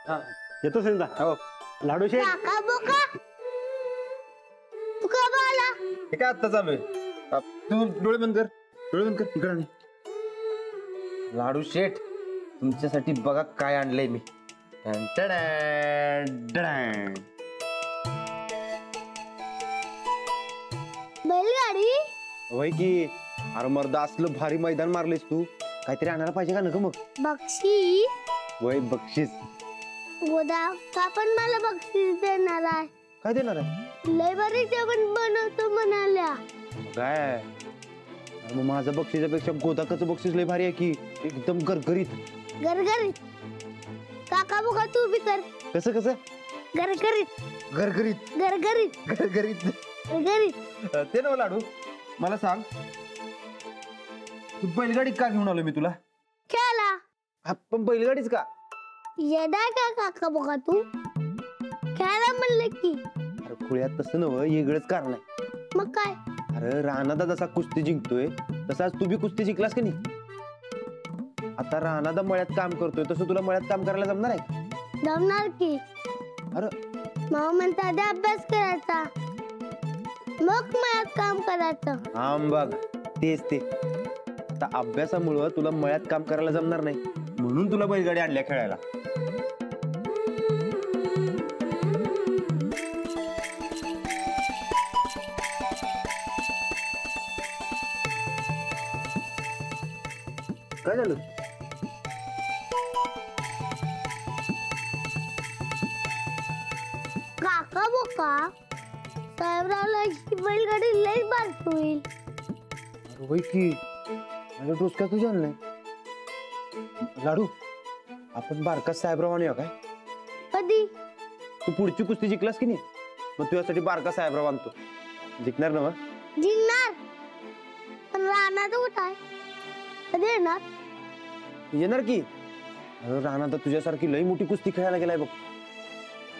हा येतो सेंदा. हो लाडू शेठ. काका बोका तू का बोला? हे काय आता चालू आहे? तू डोळे बंद कर, डोळे बंद कर. इकडे नाही. लाडू शेठ तुमच्यासाठी बघा काय आणलंय मी. बैलगाडी वय की अरे मर्दा असलं भारी मैदान मारलेस तू, काहीतरी आणायला पाहिजे का नको मग? बक्षीस वय बक्षीस गोदा का पण मला बक्षीस देणार आहे? काय देणार आहे? लय भारी जेवण बनवतो म्हणाल्या. काय अरे मग माझं बक्षिसापेक्षा गोदाकाचं बक्षीस लय भारी आहे की, एकदम गरगरीत. गरगरीत काका बोका तू बी कर. कसं कसं? गरगरीत गरगरीत गरगरीत गरगरीत गरगरीत. ते ना लाडू मला सांग, तू बैलगाडी का घेऊन आलो मी तुला? खेळा पण बैलगाडीच का? येदा का काका बोका तू खेळा म्हणलं की. अरे खुळ्यात तसं नव वेगळंच कारण आहे. मग काय? अरे राणादा जसा कुस्ती जिंकतोय तसाच तू बी कुस्ती जिंकलास का नाही? आता राणादा मळ्यात काम करतोय तसं तुला मळ्यात काम करायला जमणार आहे? जमणार की. अरे मामा म्हणता आधी अभ्यास करायचा मग मळ्यात काम करायचं. हा बघ तेच ते. आता अभ्यासामुळं तुला मळ्यात काम करायला जमणार नाही म्हणून तुला बैलगाडी आणल्या खेळायला. काय झालं? काका बोका साहेबरावला ही बैलगाडी लई बारकी होईल. अरे वय की माझ्या डोसक्यात तुझ्या नाही. लाडू आपण बारका साहेबराव आणूया काय? कधी? तू पुढची कुस्ती जिंकलास की नाही मग तुझ्यासाठी बारका साहेबराव आणतो. जिंकणार ना मग? जिंकणार पण राहणार कुठं आहे? कधी येणार? येणार की. अरे राणा तर तुझ्यासारखी लई मोठी कुस्ती खेळायला गेलाय बघ.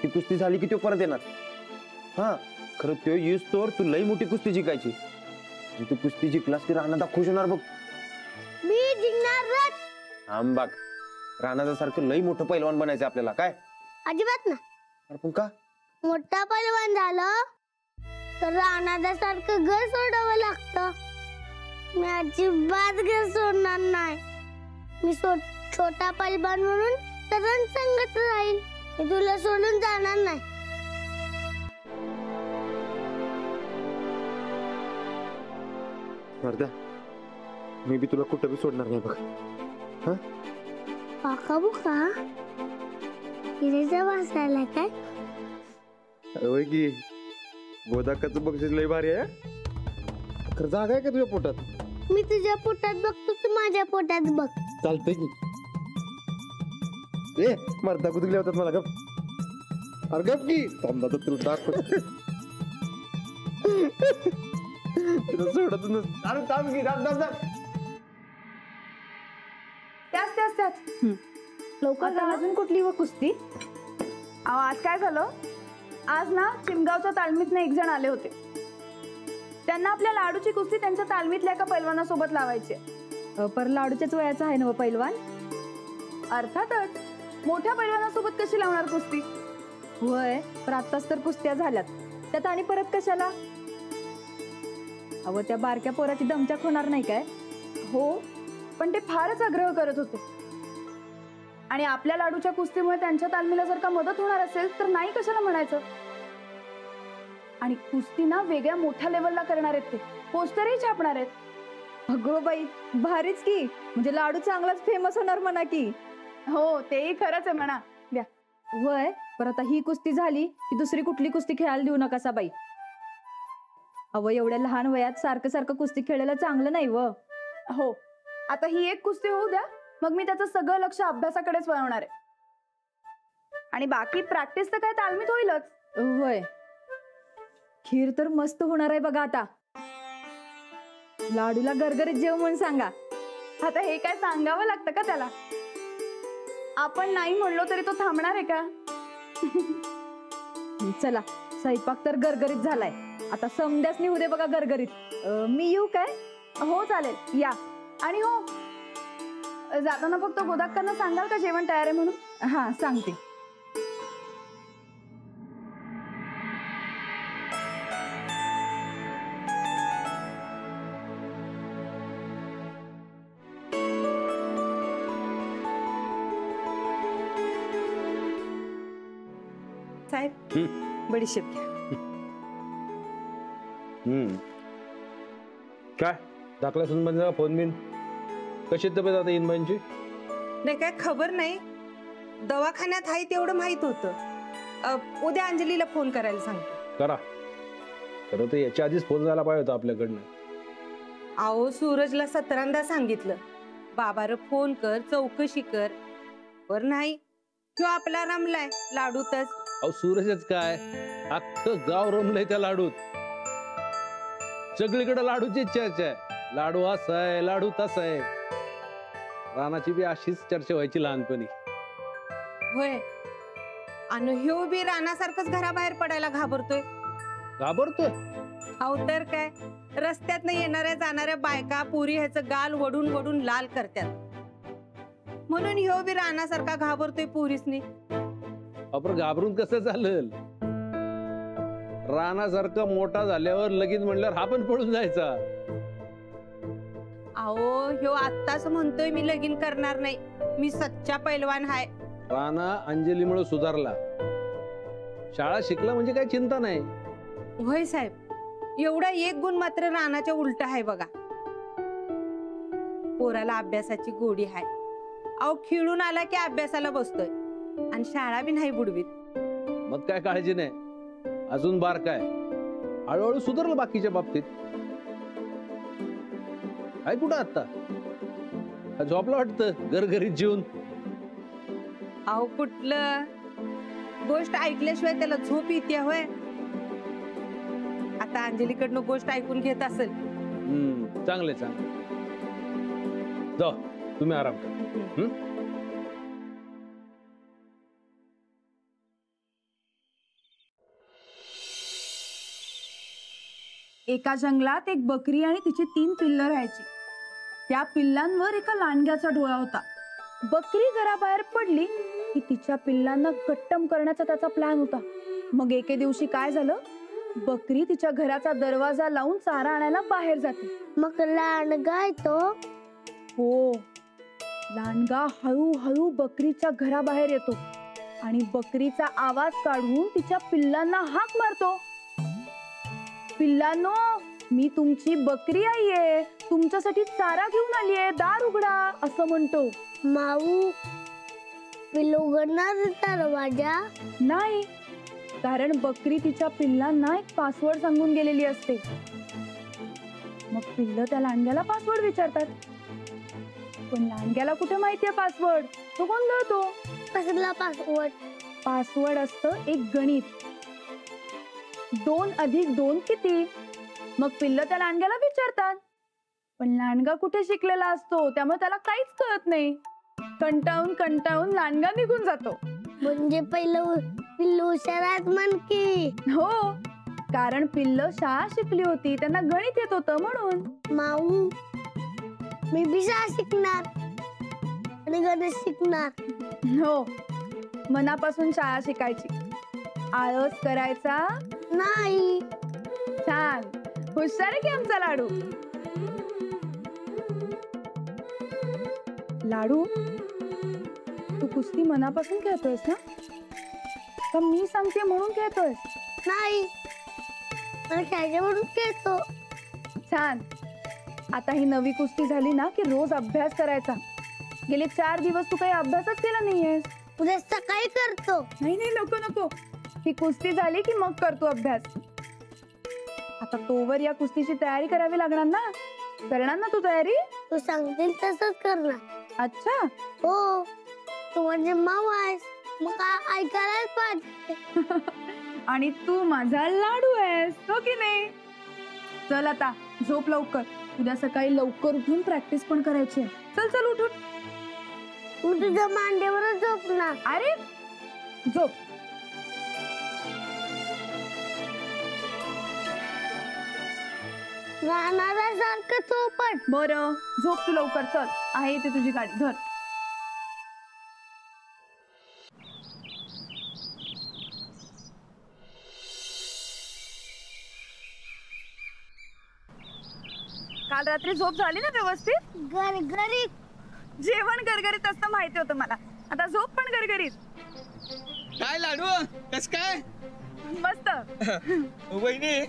ती कुस्ती झाली की तो परत येणार. हा खरं तो येस तोवर तू लई मोठी कुस्ती जिंकायची. तू कुस्ती जिंकलास की राणा खुश होणार बघ. मी जिंकणार. बघ राणादा सारखं लई मोठं पैलवान बनायचं आपल्याला. काय? अजिबात ना. अरे पण का? मोठा पैलवान झालं तर राणादा सारखं घर सोडावं लागतं. मी अजिबात घर सोडणार नाही. मी छोटा पैलवान म्हणून सगळ्यां संगत राहील. मी तुला सोडून जाणार नाही. मर्दा मी बी तुला कुठं बी सोडणार नाही बघ. हा काका बुका हिरेचा वासायला काय? होय की गोदाकाचं बक्षीस लय भारी आहे. खरं जागा आहे का तुझ्या पोटात? मी तुझ्या पोटात बघतो तू माझ्या पोटात बघ. चालतंय की. ए मर्दा कुठे होतात मला गप. अरे गप की थांबा तर तुला दाखव. तुला सोडत नसतं. अरे थांब की थांब थांब थांब. त्याच लवकर अजून कुठली व कुस्ती? आज काय झालं, आज ना चिमगावच्या तालमीतनं एक जण आले होते. त्यांना आपल्या लाडूची कुस्ती त्यांच्या तालमीतल्या एका पैलवानासोबत लावायची. पर लाडूच्याच वयाचा आहे ना व पैलवान? अर्थातच. मोठ्या पैलवानासोबत कशी लावणार कुस्ती? होय पण आत्ताच तर कुस्त्या झाल्यात, त्यात आणि परत कशाला? अव त्या बारक्या पोराची दमचाक होणार नाही काय? हो पण ते फारच आग्रह करत होते. आणि आपल्या लाडूच्या कुस्तीमुळे त्यांच्या तालमीला जर का मदत होणार असेल तर नाही कशाला म्हणायचं. आणि कुस्ती ना वेगळ्या मोठ्या लेवलला करणार आहेत ते, पोस्टरही छापणार आहेत. अगं बाई भारीच की, म्हणजे लाडू चांगलाच फेमस होणार म्हणा की. हो तेही खरंच आहे म्हणा. द्या. वय पर आता ही कुस्ती झाली की दुसरी कुठली कुस्ती खेळायला देऊ नका बाई. अव एवढ्या लहान वयात सारखं सारखं कुस्ती खेळायला चांगलं नाही व. हो आता ही एक कुस्ती होऊ द्या, मग मी त्याचं सगळं लक्ष अभ्यासाकडेच वळवणार आहे. आणि बाकी प्रॅक्टिस तर काय तालमीत होईलच. होय खीर तर मस्त होणार आहे बघा. आता लाडूला गरगरीत जेव म्हणून सांगा. आता हे काय सांगावं लागतं का त्याला? आपण नाही म्हणलो तरी तो थांबणार आहे का? चला स्वयंपाक तर गरगरीत झालाय, आता समद्याच निघू दे बघा गरगरीत. मी येऊ काय? हो चालेल या. आणि हो जाताना फक्त गोदाक्कांना सांगाल का जेवण तयार आहे म्हणून? हा सांगते. साहेब बडीशेप घ्या. काय दाखला सुनबाईंचा फोन बिन कशी तब्येत आता इनबाईंची? नाही काय खबर नाही, दवाखान्यात आहे तेवढं माहित होतं. उद्या अंजलीला फोन करायला सांगते. करा. खरं तर याच्या आधीच फोन झाला पाहिजे होता आपल्याकडनं. अहो सूरजला 17दा सांगितलं, बाबार फोन कर, चौकशी कर, पर नाही. तो आपला रमलाय लाडूतच. अहो सूरजच काय, अख्खं गाव रमलंय त्या लाडूत. सगळीकडे लाडूची चर्चा आहे. लाडू असा आहे, लाडू तसा आहे. रानाची बी अशीच चर्चा व्हायची लहानपणी. होय, आणि ह्यो बी रानासारखंच घराबाहेर पडायला घाबरतोय. घाबरतोय? अहो तर काय, रस्त्यात येणाऱ्या जाणाऱ्या बायका पुरी ह्याचं गाल वडून वडून लाल करतात, म्हणून ह्यो बी रानासारखा घाबरतोय पुरीसनी. आपण घाबरून कसं चालेल? रानासारखा मोठा झाल्यावर लगीन म्हणल्यावर हा पण पळून जायचा. अहो ह्यो आत्ताच म्हणतोय मी लगीन करणार नाही, मी सच्चा पैलवान हाय. राणा अंजलीमुळे सुधारला, शाळा शिकला म्हणजे काही चिंता नाही. होय साहेब, एवढा एक गुण मात्र रानाच्या उलट आहे बघा. पोराला अभ्यासाची गोडी हाय. अहो खिळून आला की अभ्यासाला बसतोय आणि शाळा बी नाही बुडवीत. मग काय काळजी नाही, अजून बार काय, हळूहळू सुधारलं बाकीच्या बाबतीत. काय कुठं आता झोपला वाटतं घरघरीत जीवन. अहो कुठलं, गोष्ट ऐकल्याशिवाय त्याला झोप येते होय. आता अंजलीकडनं गोष्ट ऐकून घेत असेल. चांगले चांगले, जाऊ तुम्ही आराम करा. एका जंगलात एक बकरी आणि तिची 3 पिल्लं राहायची. त्या पिल्लांवर एका लांडग्याचा डोळा होता. बकरी घराबाहेर पडली की तिच्या पिल्लांना गट्टम करण्याचा त्याचा प्लॅन होता. मग एके दिवशी काय झालं, बकरी तिच्या घराचा दरवाजा लावून चारा आणायला बाहेर जाते. मग लांडगा येतो. हो, लांडगा हळूहळू बकरीच्या घराबाहेर येतो आणि बकरीचा आवाज काढून तिच्या पिल्लांना हाक मारतो. पिल्लांनो, मी तुमची बकरी आई आहे, तुमच्यासाठी चारा घेऊन आली आहे, दार उघडा, असं म्हणतो. माऊ, पिल्लू उघडणार दरवाजा नाही, कारण बकरी तिच्या पिल्लांना एक पासवर्ड सांगून गेलेली असते. मग पिल्लं त्या लांडग्याला पासवर्ड विचारतात, पण लांडग्याला कुठे माहितीये पासवर्ड, तो गोंधळतो. कसला पासवर्ड? पासवर्ड असतं एक गणित, 2 + 2 किती. मग पिल्लं त्या लांडग्याला विचारतात, पण लांडगा कुठे शिकलेला असतो, त्यामुळे त्याला काहीच कळत नाही. कंटाळून कंटाळून लांडगा निघून जातो. म्हणजे पहिलं पिल्लू हुशारात म्हण की. हो, कारण पिल्लं शाळा शिकली होती, त्यांना गणित येत होतं म्हणून. माऊ, मी बी शाळा शिकणार आणि गणित शिकणार. हो, मनापासून शाळा शिकायची, आळस करायचा नाही. छान, हुशार आहे की आमचा लाडू. लाडू, तू कुस्ती मनापासून खेळतोयस ना, का मी सांगते म्हणून खेळतोयस? नाही, मला खेळायचं म्हणून खेळतो. छान. आता ही नवी कुस्ती झाली ना की रोज अभ्यास करायचा. गेले 4 दिवस तू काही अभ्यासच केला नाहीयेस. उद्या सकाळी करतो. नाही नाही, नको नको, ही कुस्ती झाली की मग करतो अभ्यास. आता तोवर या कुस्तीची तयारी करावी लागणार ना. करणार ना तू तयारी? तू सांगतील तसंच करणार. अच्छा. हो, तू म्हणजे माऊ आहेस, मग ऐकायलाच पाहिजे. आणि तू माझा लाडू आहेस, हो की नाही? चल आता झोप लवकर, उद्या सकाळी लवकर उठून प्रॅक्टिस पण करायची. चल चल उठ उठ. मी तुझ्या मांडीवरच झोपणार. अरे झोप. राहणाऱ्यासारखं चोपट. बरं झोप तू लवकर. चल, आहे इथे तुझी गाडी, धर. काल रात्री झोप झाली ना व्यवस्थित? गरगरीत. जेवण गरगरीत असतं माहिती होतं मला, आता झोप पण गरगरीत. काय लाडू कस काय मस्त. वहिनी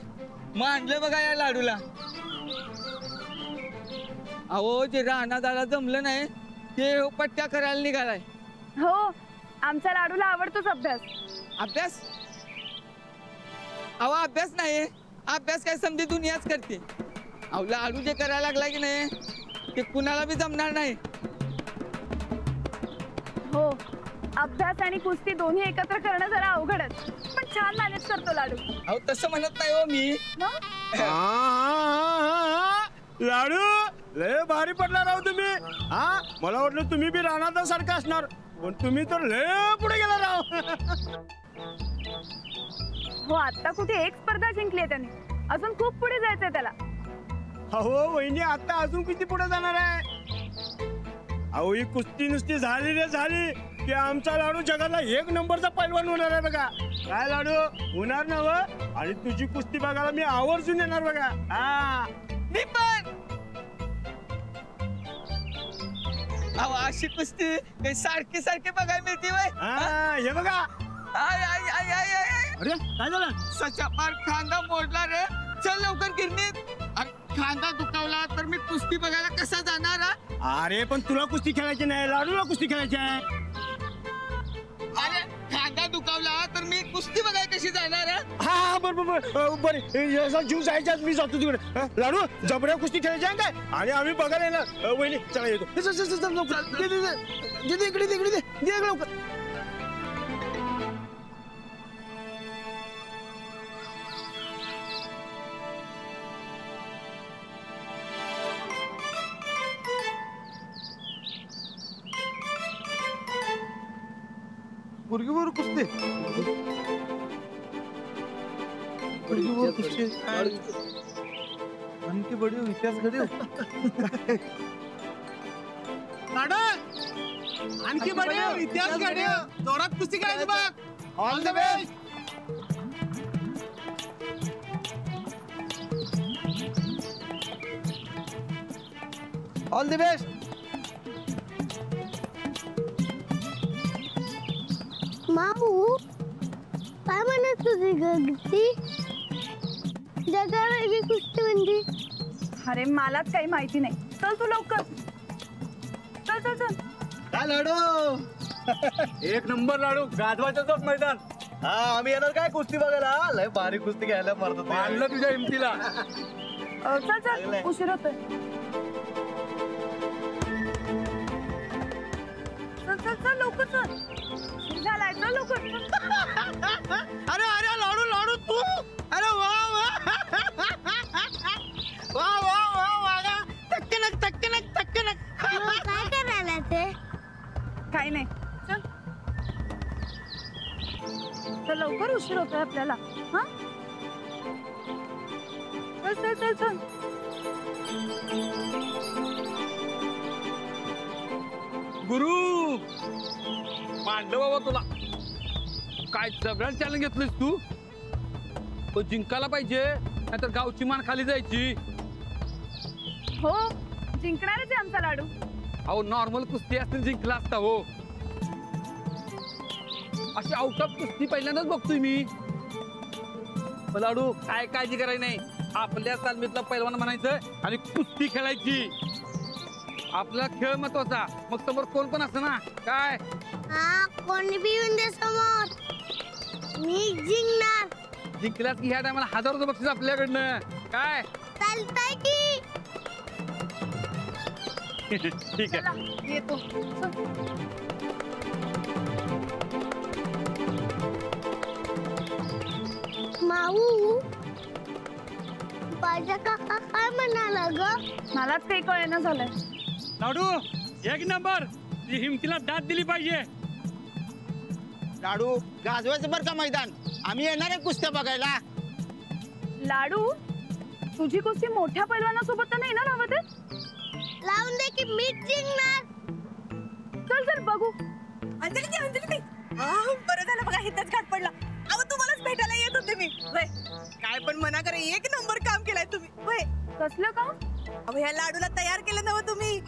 मग आणलं बघा या लाडूला. अहो जे रानादाला जमलं नाही ते पट्ट्या करायला निघालाय. हो, आमच्या लाडूला आवडतोच अभ्यास. अभ्यास? अहो अभ्यास नाही, अभ्यास काय समधी दुनियाच करते. अहो लाडू जे करायला लागला की नाही ते कुणाला बी जमणार नाही. हो, अभ्यास आणि कुस्ती दोन्ही एकत्र करणं जरा अवघडच, पण छान मॅनेज करतो लाडू. अहो तसं म्हणत नाही हो मी. लाडू लय भारी पडला राव तुम्ही. हा मला वाटलं तुम्ही बी राणा सारखं असणार, पण तुम्ही तर लय पुढे गेला राव. हो, आता कुठे एक स्पर्धा जिंकली त्याने, अजून खूप पुढे जायचंय त्याला. अहो वहिनी आता अजून किती पुढे जाणार आहे. अहो ही कुस्ती नुसती झाली रे झाली की आमचा लाडू जगाला 1 नंबरचा पैलवान होणार आहे बघा. काय लाडू होणार ना व? आणि तुझी कुस्ती बघायला मी आवर्जून येणार बघा. हा मी पण. अहो अशी कुस्ती काही सारखी सारखी बघायला मिळते वय. हा हे बघा. I I I I I. अरे काय झालं? सचा पार खांदा मोडला रे. चल लवकर गिरणीत. खांदा दुखावला तर मी कुस्ती बघायला कसा जाणार हा? अरे पण तुला कुस्ती खेळायची नाही, लाडूला कुस्ती खेळायची आहे. अरे खांदा दुखावला तर मी कुस्ती बघायला कशी जाणार हा? हा बरोबर बरं याचा जीव जायचा मी जातो तिकडे. लाडू जबऱ्या कुस्ती खेळायची आहे काय? आणि आम्ही बघायला येणार. वहिनी चला येतो. इकडे लवकर. पोरगीवर कुस्ती आणखी बडी इतिहास घडे. आणखी बढे इतिहास घडे. जोरात कुस्ती खेळायची बघ. All the best. All the best. Mau काय म्हणत तुझी गगती जगावेगळी कुस्ती म्हणजे? अरे मलाच काही माहिती नाही. चल तू लवकर. चल चल चल. काय लाडू 1 नंबर लाडू गाजवायचं मैदान. हा आम्ही येणार काय कुस्ती बघायला. लय भारी कुस्ती घ्यायला मारतो. आणलं तुझ्या हिमतीला. चल चल, उशीर होतोय. चल चल चल लवकर चल. झालाय चल लवकर. अरे अरे लाडू लाडू तू. अरे वा वा वा वा वा वा. टक्कनक टक्कनक टक्कनक. काय करायला ते? काही नाही. चल चल लवकर, उशीर होतोय आपल्याला. हा चल चल चल चल. गुरु मांडलं बाबा तुला. काय सगळ्यात चॅलेंज घेतलीस तू. तो जिंकायला पाहिजे, नाहीतर गावची मान खाली जायची. हो, जिंकणारच आहे आमचा लाडू. अहो नॉर्मल कुस्ती असते जिंकला असता हो. अशी आउट ऑफ कुस्ती पहिल्यांदाच बघतोय मी. लाडू काय काळजी करायची नाही. आपल्या तालमीतला पैलवान म्हणायचं आणि कुस्ती खेळायची. आपला खेळ महत्वाचा, मग समोर कोण पण असं ना काय. हा कोणी बी येऊन दे समोर, मी जिंकणार. जिंकल्यास की ह्या टायमाला 1000 बक्षीस आपल्याकडनं काय. चालतंय की. ठीक आहे. चला येतो. चल. माऊ माझा काका काय म्हणाला ग? मलाच काही कळेना झालंय. लाडू 1 नंबर. तुझी हिमतीला दाद दिली पाहिजे. लाडू गाजवायचं बरं का मैदान. आम्ही येणार आहे कुस्त्या बघायला. लाडू तुझी कुस्ती मोठ्या पैलवानासोबत तर नाही ना लावत आहे? लावून दे की मी जिंकणार. चल चल बघू. अंजली अंजली बरं झालं बघा, इथंच घाट पडला. अहो तुम्हालाच भेटायला येत होते मी. वय काय पण मना करे, 1 नंबर काम केलाय तुम्ही. वय कसलं काम? अहो ह्या लाडूला तयार केलं नव तुम्ही.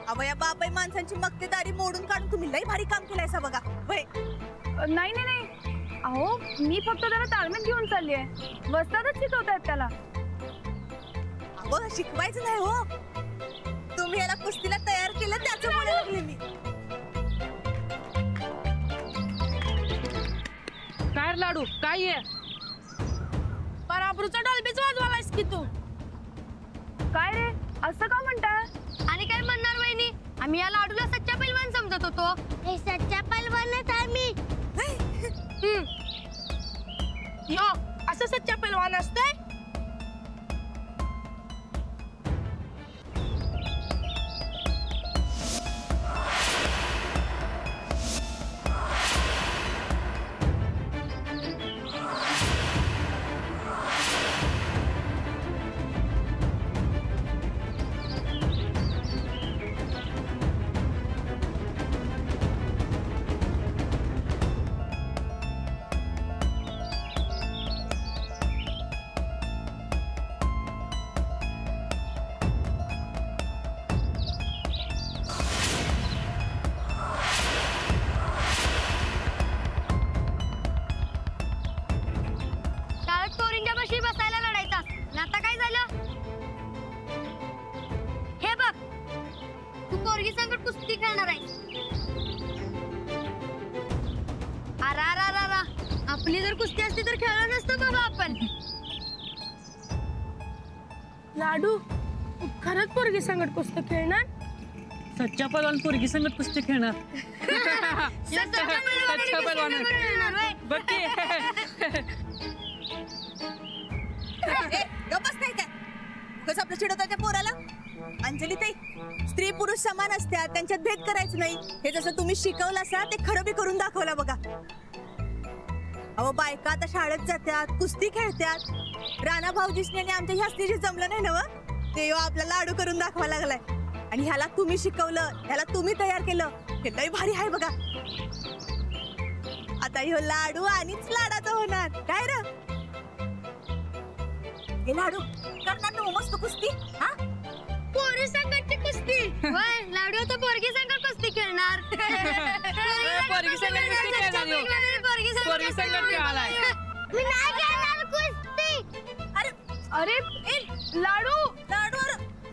अहो या बाबाई माणसांची मक्तेदारी मोडून काढून तुम्ही लई भारी काम केलंयसा बघा वय. नाही नाही नाही अहो मी फक्त त्याला तालमीत घेऊन चालली आहे. वस्तादच शिकवतायत त्याला. अहो शिकवायचं नाही हो, तुम्ही याला कुस्तीला तयार केलं त्याच्यामुळे लागले मी. काय रे लाडू काय आहे? पराबरूचा डॉल्बीच वाजवालायस की तू. काय रे असं का म्हणताय? आणि काय म्हणणार वहिनी, आम्ही या लाडूला सच्चा पैलवान समजत होतो. हे सच्चा पैलवानच आहे मी. यो असं सच्चा पैलवान असतंय? शाळेत पोरींच्या बशी बसायला लढायचा. आता काय झालं? हे बघ, तू पोरगी संकट कुस्ती खेळणार आहे. अरा आपली जर कुस्ती असती तर खेळलं नसतं बाबा आपण. लाडू तू खरंच पोरगी संगत कुस्ती खेळणार? सच्चा पैलवान पोरगी संगत कुस्ती खेळणार. सच्चा पैलवान खेळणार होय. बघ की. गप्पच नाही काय कसं आपलं चिडवता त्या पोराला. अंजली ताई, स्त्री पुरुष समान असतात, त्यांच्यात भेद करायचं नाही. हे जसं तुम्ही शिकवलं असा ते खरं बी करून दाखवला बघा. अहो बायका आता शाळेत जात्यात, कुस्ती खेळत्यात. राणा भाऊजीसने आणि आमच्या ह्या स्त्रीशी जमलं नाही ना ते आपला लाडू करून दाखवा लागलाय. आणि ह्याला तुम्ही शिकवलं, ह्याला तुम्ही तयार केलं, हे लई भारी आहे बघा. आता ह्यो लाडू आणिच लाडाचा होणार काय र. हे लाडू करणार ना मस्त कुस्ती. हा पोरी संकटची कुस्ती होय. लाडू तर पोरगी संकट कुस्ती खेळणार. पोरगी संगत कुस्ती खेळणार ह्यो. पोरगी संगत खेळालाय. मी नाही खेळणार कुस्ती. अरे लाडू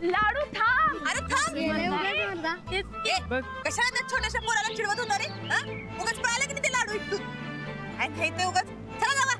लाडू थांब. अरे थांब. कशाला त्या छोट्याशा पोराला चिडवत होता रे. उगाच पळाला की नाही ते लाडू इथून. काय नाही ते उगाच. चला जावा.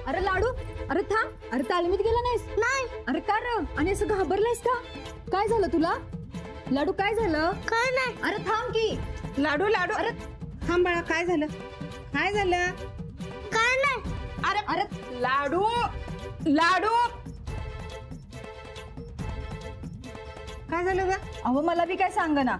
अरे लाडू अरे थांब. अरे तालमीत गेला नाहीस? नाही. अरे का र? आणि असं घाबरलायस का? काय झालं तुला? लाडू काय झालं? काय नाही. अरे थांब की. लाडू लाडू अरे थांब बाळा काय झालं? काय झालं? काय नाही. अरे लाडू लाडू काय झालं ग? अहो मला बी काय सांग ना.